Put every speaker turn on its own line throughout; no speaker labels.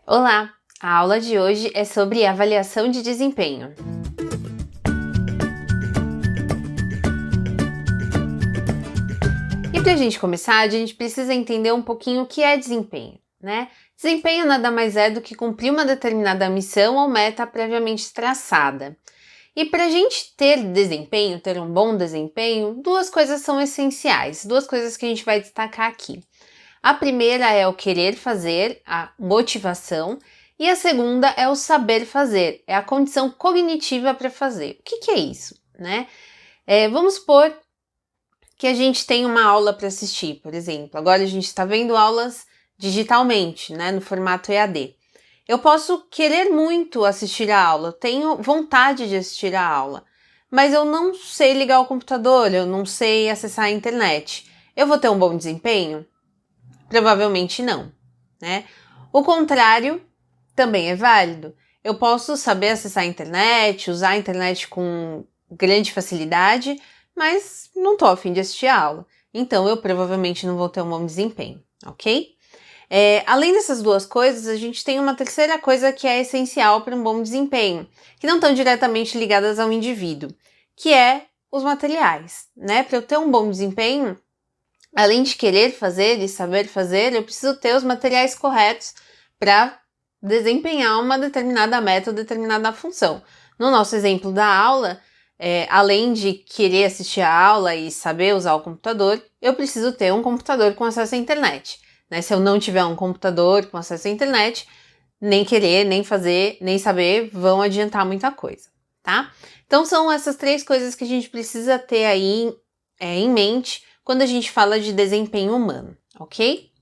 Olá! A aula de hoje é sobre avaliação de desempenho. E para a gente começar, a gente precisa entender um pouquinho o que é desempenho, né? Desempenho nada mais é do que cumprir uma determinada missão ou meta previamente traçada. E para a gente ter desempenho, ter um bom desempenho, duas coisas são essenciais, duas coisas que a gente vai destacar aqui. A primeira é o querer fazer, a motivação, e a segunda é o saber fazer, é a condição cognitiva para fazer. O que é isso, né? Vamos supor que a gente tem uma aula para assistir, por exemplo. Agora a gente está vendo aulas digitalmente, né, no formato EAD. Eu posso querer muito assistir a aula, eu tenho vontade de assistir a aula, mas eu não sei ligar o computador, eu não sei acessar a internet. Eu vou ter um bom desempenho? Provavelmente não, né? O contrário também é válido. Eu posso saber acessar a internet, usar a internet com grande facilidade, mas não tô a fim de assistir a aula. Então, eu provavelmente não vou ter um bom desempenho, ok? Além dessas duas coisas, a gente tem uma terceira coisa que é essencial para um bom desempenho, que não estão diretamente ligadas ao indivíduo, que é os materiais, né? Para eu ter um bom desempenho, além de querer fazer e saber fazer, eu preciso ter os materiais corretos para desempenhar uma determinada meta ou determinada função. No nosso exemplo da aula, além de querer assistir a aula e saber usar o computador, eu preciso ter um computador com acesso à internet, né? Se eu não tiver um computador com acesso à internet, nem querer, nem fazer, nem saber vão adiantar muita coisa, tá? Então são essas três coisas que a gente precisa ter aí em mente quando a gente fala de desempenho humano, ok?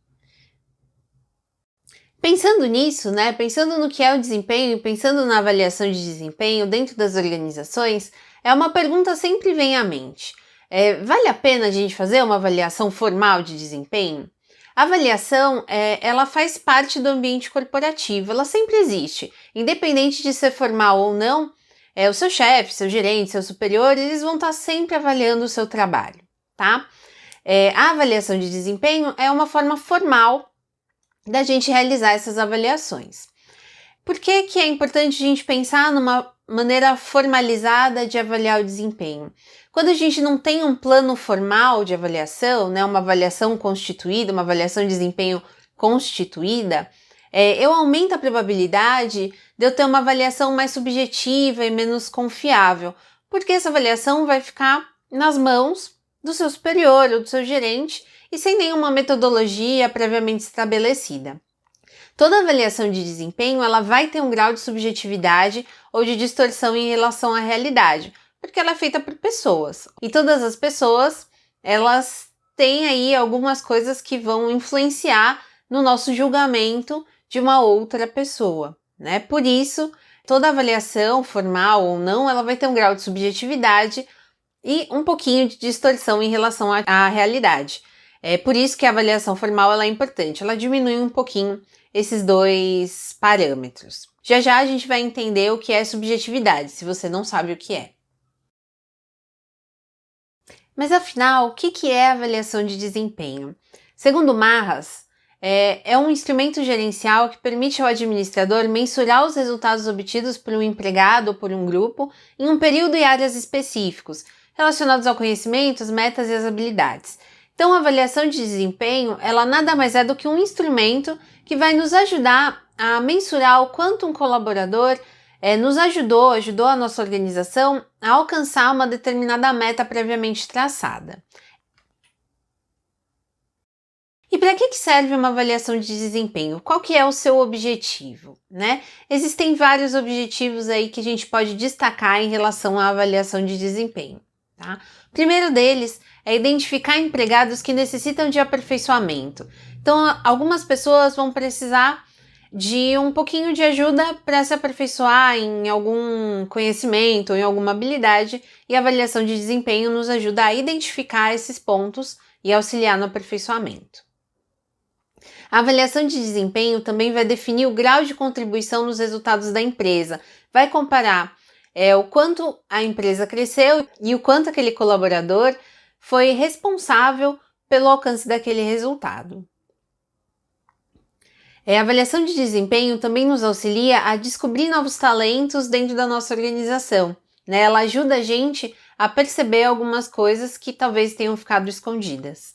Pensando nisso, né, pensando no que é o desempenho, pensando na avaliação de desempenho dentro das organizações, uma pergunta sempre vem à mente. Vale a pena a gente fazer uma avaliação formal de desempenho? A avaliação, ela faz parte do ambiente corporativo, ela sempre existe. Independente de ser formal ou não, o seu chefe, seu gerente, seu superior, eles vão estar sempre avaliando o seu trabalho, tá? A avaliação de desempenho é uma forma formal da gente realizar essas avaliações. Por que é importante a gente pensar numa maneira formalizada de avaliar o desempenho? Quando a gente não tem um plano formal de avaliação, né, uma avaliação constituída, uma avaliação de desempenho constituída, eu aumento a probabilidade de eu ter uma avaliação mais subjetiva e menos confiável, porque essa avaliação vai ficar nas mãos do seu superior ou do seu gerente e sem nenhuma metodologia previamente estabelecida. Toda avaliação de desempenho ela vai ter um grau de subjetividade ou de distorção em relação à realidade, porque ela é feita por pessoas. E todas as pessoas, elas têm aí algumas coisas que vão influenciar no nosso julgamento de uma outra pessoa, né? Por isso, toda avaliação, formal ou não, ela vai ter um grau de subjetividade e um pouquinho de distorção em relação à realidade. É por isso que a avaliação formal ela é importante, ela diminui um pouquinho esses dois parâmetros. Já já a gente vai entender o que é subjetividade, se você não sabe o que é. Mas afinal, o que é a avaliação de desempenho? Segundo Marras, é um instrumento gerencial que permite ao administrador mensurar os resultados obtidos por um empregado ou por um grupo em um período e áreas específicos, relacionados ao conhecimento, as metas e as habilidades. Então, a avaliação de desempenho, ela nada mais é do que um instrumento que vai nos ajudar a mensurar o quanto um colaborador ajudou a nossa organização a alcançar uma determinada meta previamente traçada. E para que serve uma avaliação de desempenho? Qual que é o seu objetivo, né? Existem vários objetivos aí que a gente pode destacar em relação à avaliação de desempenho, tá? O primeiro deles é identificar empregados que necessitam de aperfeiçoamento. Então, algumas pessoas vão precisar de um pouquinho de ajuda para se aperfeiçoar em algum conhecimento, em alguma habilidade, e a avaliação de desempenho nos ajuda a identificar esses pontos e auxiliar no aperfeiçoamento. A avaliação de desempenho também vai definir o grau de contribuição nos resultados da empresa, vai comparar o quanto a empresa cresceu e o quanto aquele colaborador foi responsável pelo alcance daquele resultado. A avaliação de desempenho também nos auxilia a descobrir novos talentos dentro da nossa organização, né? Ela ajuda a gente a perceber algumas coisas que talvez tenham ficado escondidas.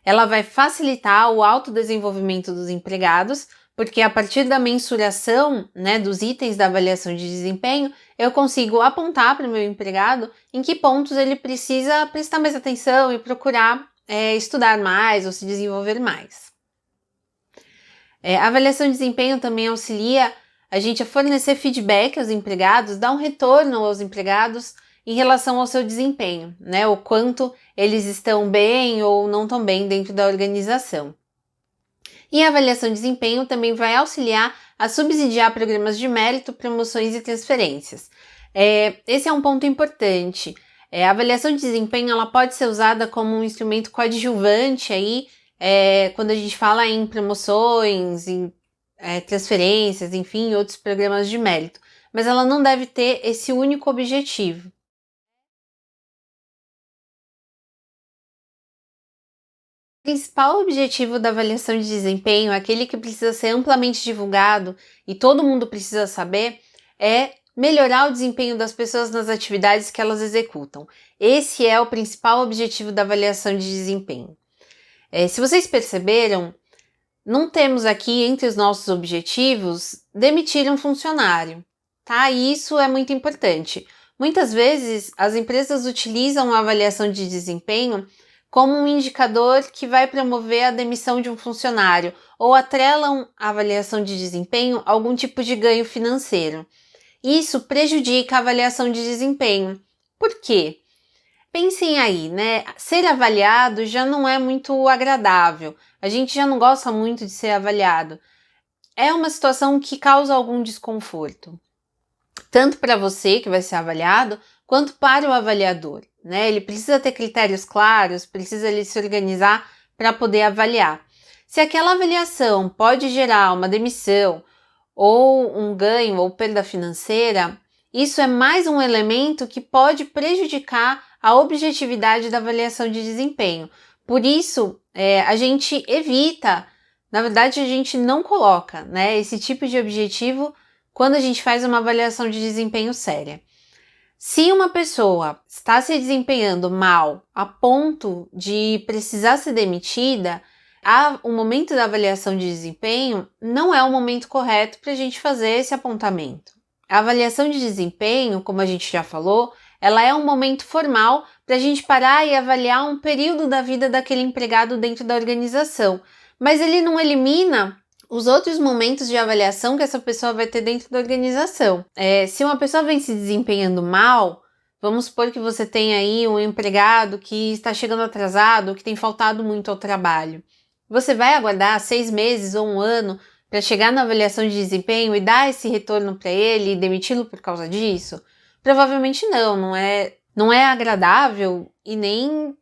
Ela vai facilitar o autodesenvolvimento dos empregados, porque a partir da mensuração, né, dos itens da avaliação de desempenho, eu consigo apontar para o meu empregado em que pontos ele precisa prestar mais atenção e procurar estudar mais ou se desenvolver mais. A avaliação de desempenho também auxilia a gente a fornecer feedback aos empregados, dar um retorno aos empregados em relação ao seu desempenho, né? O quanto eles estão bem ou não tão bem dentro da organização. E a avaliação de desempenho também vai auxiliar a subsidiar programas de mérito, promoções e transferências. Esse é um ponto importante. A avaliação de desempenho ela pode ser usada como um instrumento coadjuvante aí, quando a gente fala em promoções, em transferências, enfim, outros programas de mérito. Mas ela não deve ter esse único objetivo. O principal objetivo da avaliação de desempenho, aquele que precisa ser amplamente divulgado e todo mundo precisa saber, é melhorar o desempenho das pessoas nas atividades que elas executam. Esse é o principal objetivo da avaliação de desempenho. Se vocês perceberam, não temos aqui entre os nossos objetivos demitir um funcionário, tá? E isso é muito importante. Muitas vezes as empresas utilizam a avaliação de desempenho como um indicador que vai promover a demissão de um funcionário ou atrelam a avaliação de desempenho a algum tipo de ganho financeiro. Isso prejudica a avaliação de desempenho. Por quê? Pensem aí, né? Ser avaliado já não é muito agradável. A gente já não gosta muito de ser avaliado. É uma situação que causa algum desconforto, tanto para você que vai ser avaliado, quanto para o avaliador, né? Ele precisa ter critérios claros, precisa ele se organizar para poder avaliar. Se aquela avaliação pode gerar uma demissão, ou um ganho ou perda financeira, isso é mais um elemento que pode prejudicar a objetividade da avaliação de desempenho. Por isso, a gente evita, na verdade, a gente não coloca, né, esse tipo de objetivo quando a gente faz uma avaliação de desempenho séria. Se uma pessoa está se desempenhando mal a ponto de precisar ser demitida, o momento da avaliação de desempenho não é o momento correto para a gente fazer esse apontamento. A avaliação de desempenho, como a gente já falou, ela é um momento formal para a gente parar e avaliar um período da vida daquele empregado dentro da organização, mas ele não elimina os outros momentos de avaliação que essa pessoa vai ter dentro da organização. Se uma pessoa vem se desempenhando mal, vamos supor que você tem aí um empregado que está chegando atrasado, que tem faltado muito ao trabalho. Você vai aguardar 6 meses ou 1 ano para chegar na avaliação de desempenho e dar esse retorno para ele e demiti-lo por causa disso? Provavelmente não, não é agradável e nem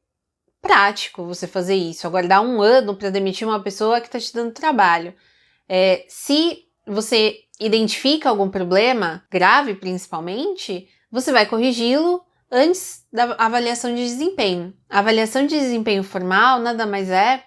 prático você fazer isso, aguardar 1 ano para demitir uma pessoa que está te dando trabalho. Se você identifica algum problema, grave principalmente, você vai corrigi-lo antes da avaliação de desempenho. A avaliação de desempenho formal nada mais é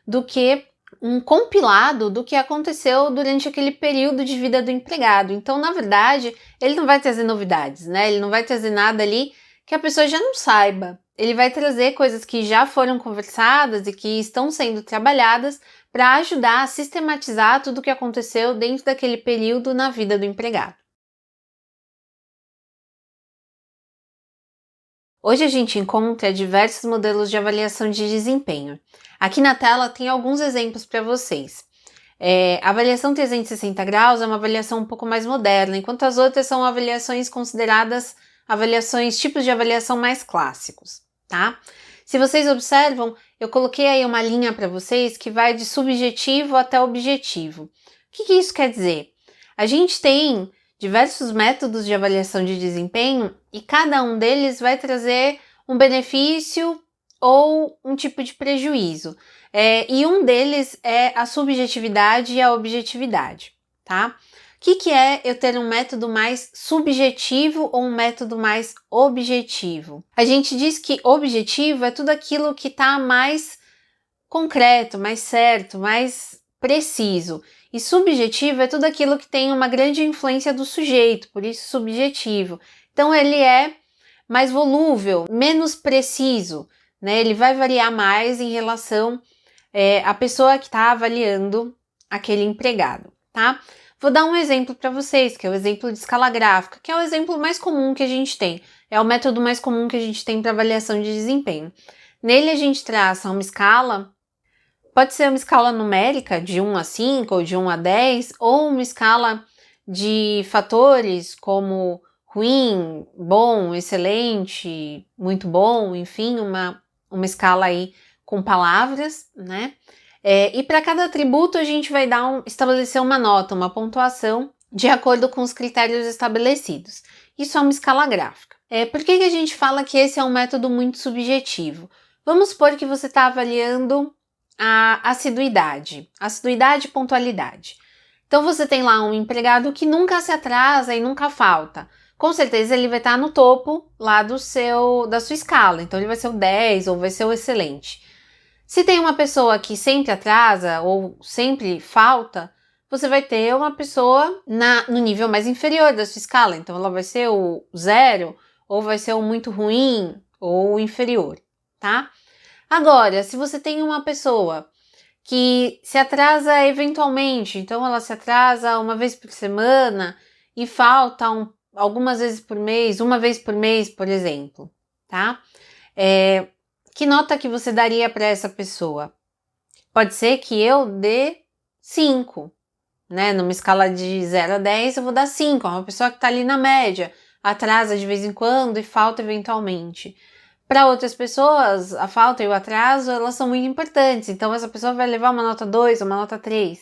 do que um compilado do que aconteceu durante aquele período de vida do empregado. Então, na verdade, ele não vai trazer novidades, né? Ele não vai trazer nada ali que a pessoa já não saiba. Ele vai trazer coisas que já foram conversadas e que estão sendo trabalhadas para ajudar a sistematizar tudo o que aconteceu dentro daquele período na vida do empregado. Hoje a gente encontra diversos modelos de avaliação de desempenho. Aqui na tela tem alguns exemplos para vocês. A avaliação 360 graus é uma avaliação um pouco mais moderna, enquanto as outras são avaliações consideradas tipos de avaliação mais clássicos, tá? Se vocês observam, eu coloquei aí uma linha para vocês que vai de subjetivo até objetivo. O que isso quer dizer? A gente tem diversos métodos de avaliação de desempenho e cada um deles vai trazer um benefício ou um tipo de prejuízo. E um deles é a subjetividade e a objetividade, tá? O que é eu ter um método mais subjetivo ou um método mais objetivo? A gente diz que objetivo é tudo aquilo que está mais concreto, mais certo, mais preciso. E subjetivo é tudo aquilo que tem uma grande influência do sujeito, por isso subjetivo. Então ele é mais volúvel, menos preciso, né? Ele vai variar mais em relação à pessoa que está avaliando aquele empregado, tá? Vou dar um exemplo para vocês, que é o exemplo de escala gráfica, que é o exemplo mais comum que a gente tem. É o método mais comum que a gente tem para avaliação de desempenho. Nele a gente traça uma escala, pode ser uma escala numérica de 1 a 5 ou de 1 a 10, ou uma escala de fatores como ruim, bom, excelente, muito bom, enfim, uma escala aí com palavras, né? E para cada atributo a gente vai estabelecer uma nota, uma pontuação, de acordo com os critérios estabelecidos. Isso é uma escala gráfica. Por que a gente fala que esse é um método muito subjetivo? Vamos supor que você está avaliando a assiduidade e pontualidade. Então você tem lá um empregado que nunca se atrasa e nunca falta. Com certeza ele vai estar no topo lá da sua escala, então ele vai ser o 10 ou vai ser o excelente. Se tem uma pessoa que sempre atrasa ou sempre falta, você vai ter uma pessoa no nível mais inferior da sua escala, então ela vai ser o 0 ou vai ser o muito ruim ou o inferior, tá? Agora, se você tem uma pessoa que se atrasa eventualmente, então ela se atrasa uma vez por semana e falta algumas vezes por mês, uma vez por mês, por exemplo, tá? Que nota que você daria para essa pessoa? Pode ser que eu dê 5, né? Numa escala de 0 a 10 eu vou dar 5, é uma pessoa que está ali na média, atrasa de vez em quando e falta eventualmente. Para outras pessoas, a falta e o atraso, elas são muito importantes, então essa pessoa vai levar uma nota 2 ou uma nota 3.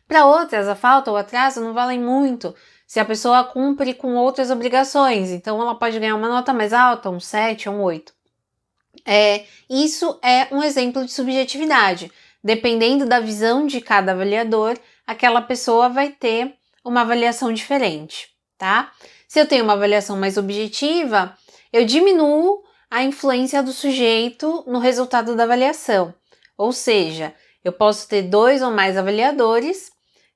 Para outras, a falta ou o atraso não valem muito, se a pessoa cumpre com outras obrigações, então ela pode ganhar uma nota mais alta, um 7 ou um 8. Isso é um exemplo de subjetividade. Dependendo da visão de cada avaliador, aquela pessoa vai ter uma avaliação diferente, tá? Se eu tenho uma avaliação mais objetiva, eu diminuo a influência do sujeito no resultado da avaliação. Ou seja, eu posso ter 2 ou mais avaliadores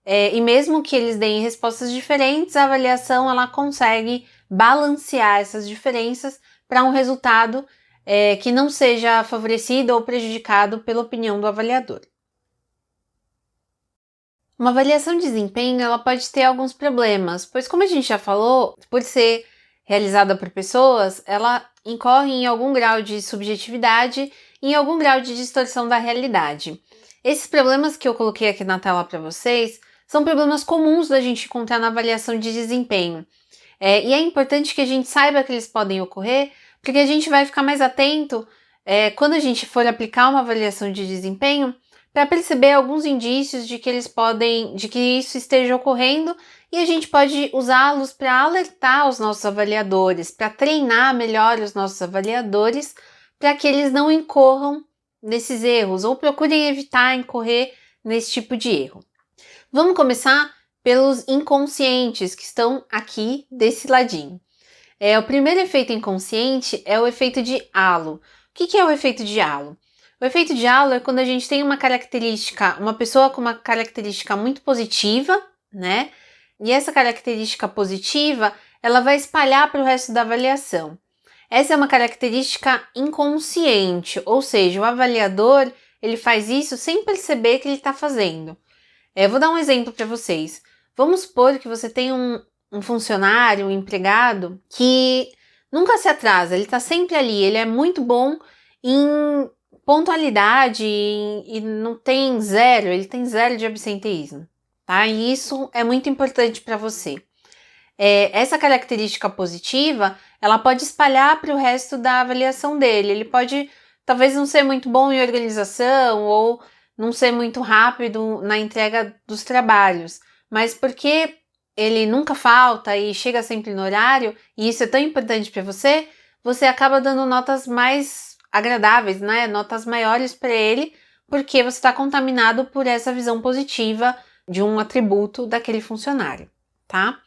e mesmo que eles deem respostas diferentes, a avaliação ela consegue balancear essas diferenças para um resultado que não seja favorecido ou prejudicado pela opinião do avaliador. Uma avaliação de desempenho ela pode ter alguns problemas, pois como a gente já falou, por ser realizada por pessoas, ela incorre em algum grau de subjetividade e em algum grau de distorção da realidade. Esses problemas que eu coloquei aqui na tela para vocês são problemas comuns da gente encontrar na avaliação de desempenho. E é importante que a gente saiba que eles podem ocorrer, porque a gente vai ficar mais atento quando a gente for aplicar uma avaliação de desempenho para perceber alguns indícios de que isso esteja ocorrendo e a gente pode usá-los para alertar os nossos avaliadores, para treinar melhor os nossos avaliadores, para que eles não incorram nesses erros ou procurem evitar incorrer nesse tipo de erro. Vamos começar pelos inconscientes que estão aqui desse ladinho. O primeiro efeito inconsciente é o efeito de halo. O que é o efeito de halo? O efeito de halo é quando a gente tem uma pessoa com uma característica muito positiva, né? E essa característica positiva, ela vai espalhar para o resto da avaliação. Essa é uma característica inconsciente, ou seja, o avaliador, ele faz isso sem perceber que ele está fazendo. Vou dar um exemplo para vocês. Vamos supor que você tem um funcionário, um empregado, que nunca se atrasa, ele está sempre ali, ele é muito bom em pontualidade e não tem zero, ele tem 0 de absenteísmo, tá? E isso é muito importante para você. Essa característica positiva, ela pode espalhar para o resto da avaliação dele, ele pode talvez não ser muito bom em organização ou não ser muito rápido na entrega dos trabalhos, mas porque ele nunca falta e chega sempre no horário, e isso é tão importante para você, você acaba dando notas mais agradáveis, né? Notas maiores para ele, porque você está contaminado por essa visão positiva de um atributo daquele funcionário, tá?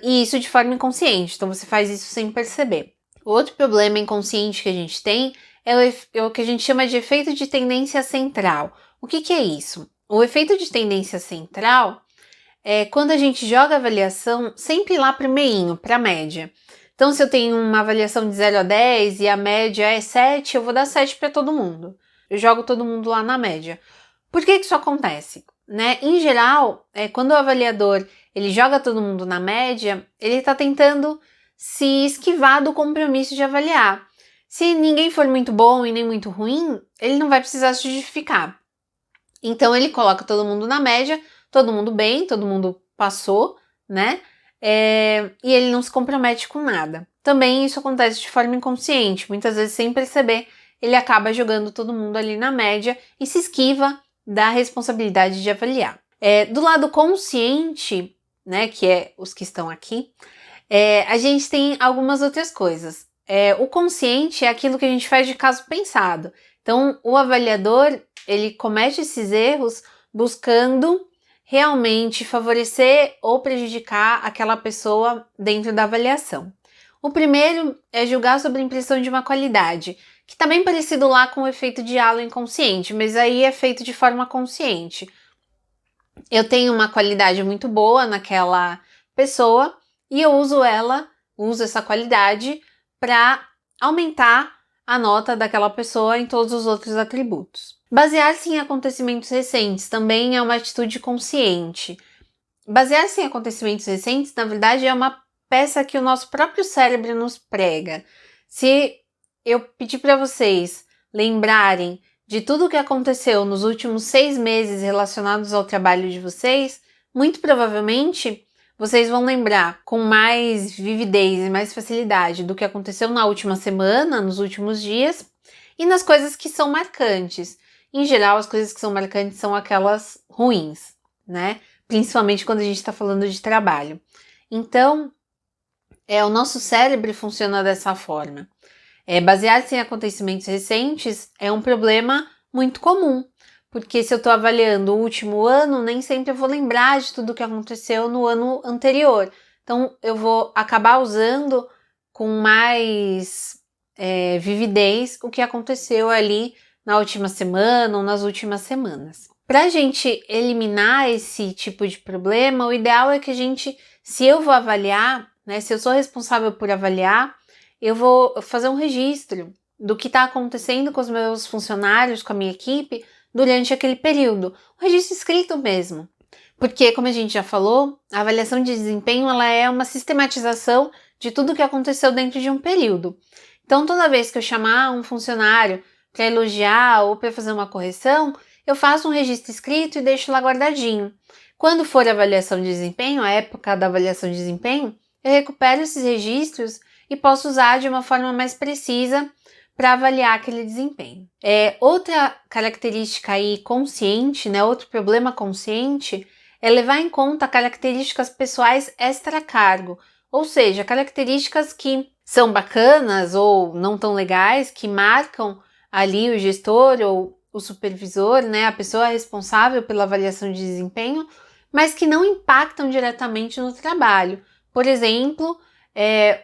E isso de forma inconsciente, então você faz isso sem perceber. Outro problema inconsciente que a gente tem é o que a gente chama de efeito de tendência central. O que é isso? O efeito de tendência central é quando a gente joga a avaliação sempre lá para o meinho, para a média. Então, se eu tenho uma avaliação de 0 a 10 e a média é 7, eu vou dar 7 para todo mundo. Eu jogo todo mundo lá na média. Por que isso acontece? Né? Em geral, quando o avaliador ele joga todo mundo na média, ele está tentando se esquivar do compromisso de avaliar. Se ninguém for muito bom e nem muito ruim, ele não vai precisar se justificar. Então ele coloca todo mundo na média, todo mundo bem, todo mundo passou, né? E ele não se compromete com nada. Também isso acontece de forma inconsciente, muitas vezes sem perceber, ele acaba jogando todo mundo ali na média e se esquiva da responsabilidade de avaliar. Do lado consciente, né, que é os que estão aqui, a gente tem algumas outras coisas. O consciente é aquilo que a gente faz de caso pensado. Então, o avaliador, ele comete esses erros buscando realmente favorecer ou prejudicar aquela pessoa dentro da avaliação. O primeiro é julgar sobre a impressão de uma qualidade, que está bem parecido lá com o efeito de halo inconsciente, mas aí é feito de forma consciente. Eu tenho uma qualidade muito boa naquela pessoa e eu uso essa qualidade para aumentar a nota daquela pessoa em todos os outros atributos. Basear-se em acontecimentos recentes também é uma atitude consciente. Basear-se em acontecimentos recentes, na verdade, é uma peça que o nosso próprio cérebro nos prega. Se eu pedir para vocês lembrarem de tudo o que aconteceu nos últimos 6 meses relacionados ao trabalho de vocês, muito provavelmente vocês vão lembrar com mais vividez e mais facilidade do que aconteceu na última semana, nos últimos dias, e nas coisas que são marcantes. Em geral, as coisas que são marcantes são aquelas ruins, né? Principalmente quando a gente está falando de trabalho. Então, o nosso cérebro funciona dessa forma. Basear-se em acontecimentos recentes é um problema muito comum, porque se eu estou avaliando o último ano, nem sempre eu vou lembrar de tudo o que aconteceu no ano anterior. Então, eu vou acabar usando com mais vividez o que aconteceu ali na última semana ou nas últimas semanas. Para a gente eliminar esse tipo de problema, o ideal é que a gente, se eu vou avaliar, né, se eu sou responsável por avaliar, eu vou fazer um registro do que está acontecendo com os meus funcionários, com a minha equipe, durante aquele período. Um registro escrito mesmo. Porque, como a gente já falou, a avaliação de desempenho ela é uma sistematização de tudo o que aconteceu dentro de um período. Então, toda vez que eu chamar um funcionário para elogiar ou para fazer uma correção, eu faço um registro escrito e deixo lá guardadinho. Quando for a avaliação de desempenho, a época da avaliação de desempenho, eu recupero esses registros e posso usar de uma forma mais precisa para avaliar aquele desempenho. Outra característica aí consciente, né, outro problema consciente, é levar em conta características pessoais extra-cargo, ou seja, características que são bacanas ou não tão legais, que marcam ali o gestor ou o supervisor, né, a pessoa responsável pela avaliação de desempenho, mas que não impactam diretamente no trabalho. Por exemplo,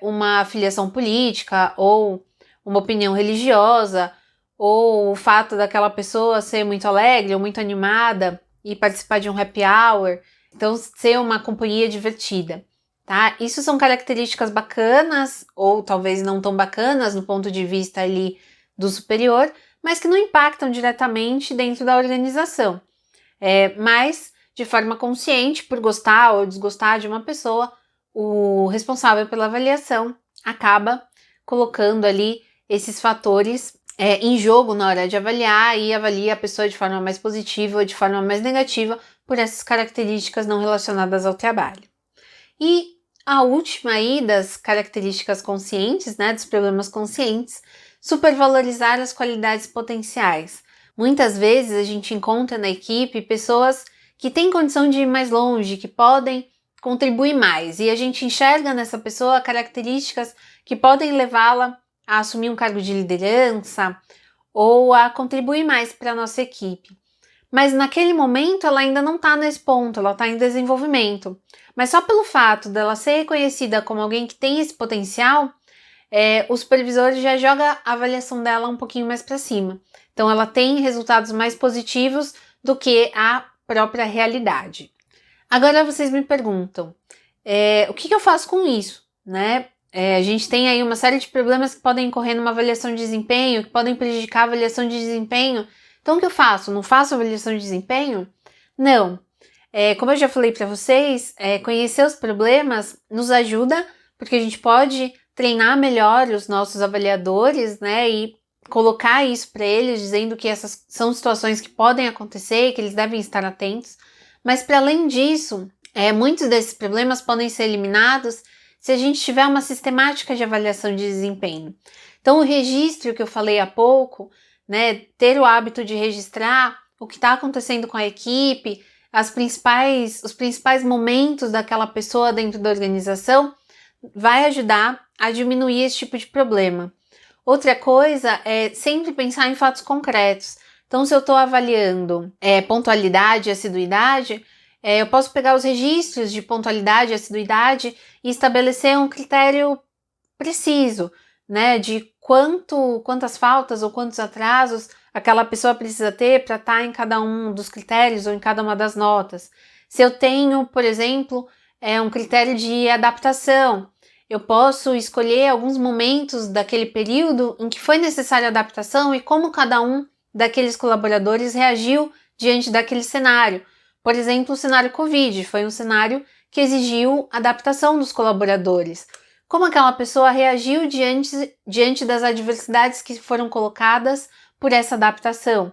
uma filiação política ou uma opinião religiosa, ou o fato daquela pessoa ser muito alegre ou muito animada e participar de um happy hour, então ser uma companhia divertida, tá? Isso são características bacanas, ou talvez não tão bacanas no ponto de vista ali do superior, mas que não impactam diretamente dentro da organização. Mas, de forma consciente, por gostar ou desgostar de uma pessoa, o responsável pela avaliação acaba colocando ali esses fatores em jogo na hora de avaliar e avalia a pessoa de forma mais positiva ou de forma mais negativa por essas características não relacionadas ao trabalho. E a última aí das características conscientes, né, dos problemas conscientes, supervalorizar as qualidades potenciais. Muitas vezes a gente encontra na equipe pessoas que têm condição de ir mais longe, que podem contribuir mais, e a gente enxerga nessa pessoa características que podem levá-la a assumir um cargo de liderança ou a contribuir mais para a nossa equipe. Mas naquele momento ela ainda não está nesse ponto, ela está em desenvolvimento. Mas só pelo fato dela ser reconhecida como alguém que tem esse potencial, o supervisor já joga a avaliação dela um pouquinho mais para cima. Então ela tem resultados mais positivos do que a própria realidade. Agora vocês me perguntam, o que eu faço com isso, né? A gente tem aí uma série de problemas que podem ocorrer numa avaliação de desempenho, que podem prejudicar a avaliação de desempenho. Então, o que eu faço? Não faço avaliação de desempenho? Não. Como eu já falei para vocês, conhecer os problemas nos ajuda, porque a gente pode treinar melhor os nossos avaliadores, né? E colocar isso para eles, dizendo que essas são situações que podem acontecer e que eles devem estar atentos. Mas, para além disso, muitos desses problemas podem ser eliminados se a gente tiver uma sistemática de avaliação de desempenho. Então, o registro que eu falei há pouco, né, ter o hábito de registrar o que está acontecendo com a equipe, os principais momentos daquela pessoa dentro da organização, vai ajudar a diminuir esse tipo de problema. Outra coisa é sempre pensar em fatos concretos. Então, se eu estou avaliando pontualidade e assiduidade, eu posso pegar os registros de pontualidade e assiduidade e estabelecer um critério preciso, né, de quantas faltas ou quantos atrasos aquela pessoa precisa ter para estar em cada um dos critérios ou em cada uma das notas. Se eu tenho, por exemplo, um critério de adaptação, eu posso escolher alguns momentos daquele período em que foi necessária adaptação e como cada um daqueles colaboradores reagiu diante daquele cenário. Por exemplo, o cenário Covid foi um cenário que exigiu adaptação dos colaboradores. Como aquela pessoa reagiu diante das adversidades que foram colocadas por essa adaptação.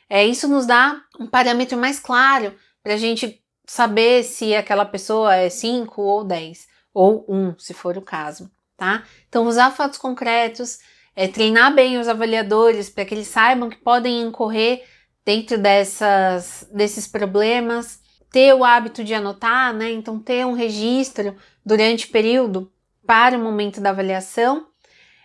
Isso nos dá um parâmetro mais claro para a gente saber se aquela pessoa é 5 ou 10, ou 1, se for o caso, tá? Então, usar fatos concretos, treinar bem os avaliadores para que eles saibam que podem incorrer dentro desses problemas, ter o hábito de anotar, né? Então, ter um registro durante o período para o momento da avaliação,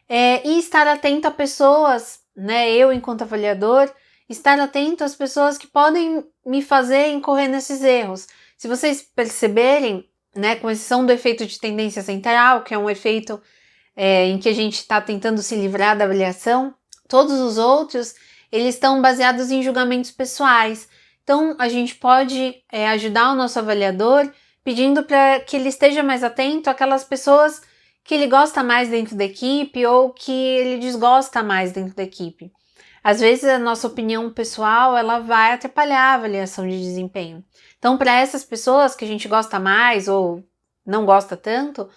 e estar atento a pessoas, né? Eu, enquanto avaliador, estar atento às pessoas que podem me fazer incorrer nesses erros. Se vocês perceberem, né, com exceção do efeito de tendência central, que é um efeito em que a gente está tentando se livrar da avaliação, todos os outros eles estão baseados em julgamentos pessoais. Então, a gente pode ajudar o nosso avaliador pedindo para que ele esteja mais atento àquelas pessoas que ele gosta mais dentro da equipe ou que ele desgosta mais dentro da equipe. Às vezes, a nossa opinião pessoal ela vai atrapalhar a avaliação de desempenho. Então, para essas pessoas que a gente gosta mais ou não gosta tanto,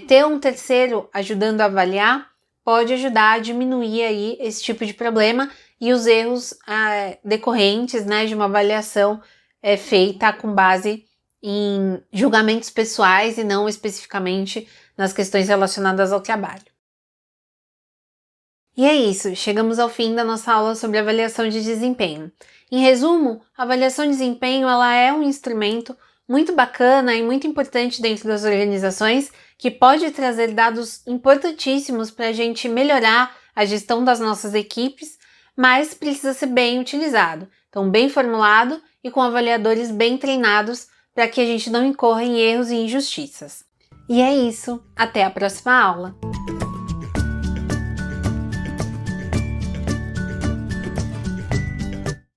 ter um terceiro ajudando a avaliar pode ajudar a diminuir aí esse tipo de problema e os erros decorrentes, né, de uma avaliação feita com base em julgamentos pessoais e não especificamente nas questões relacionadas ao trabalho. E é isso, chegamos ao fim da nossa aula sobre avaliação de desempenho. Em resumo, a avaliação de desempenho ela é um instrumento muito bacana e muito importante dentro das organizações que pode trazer dados importantíssimos para a gente melhorar a gestão das nossas equipes, mas precisa ser bem utilizado. Então, bem formulado e com avaliadores bem treinados para que a gente não incorra em erros e injustiças. E é isso, até a próxima aula!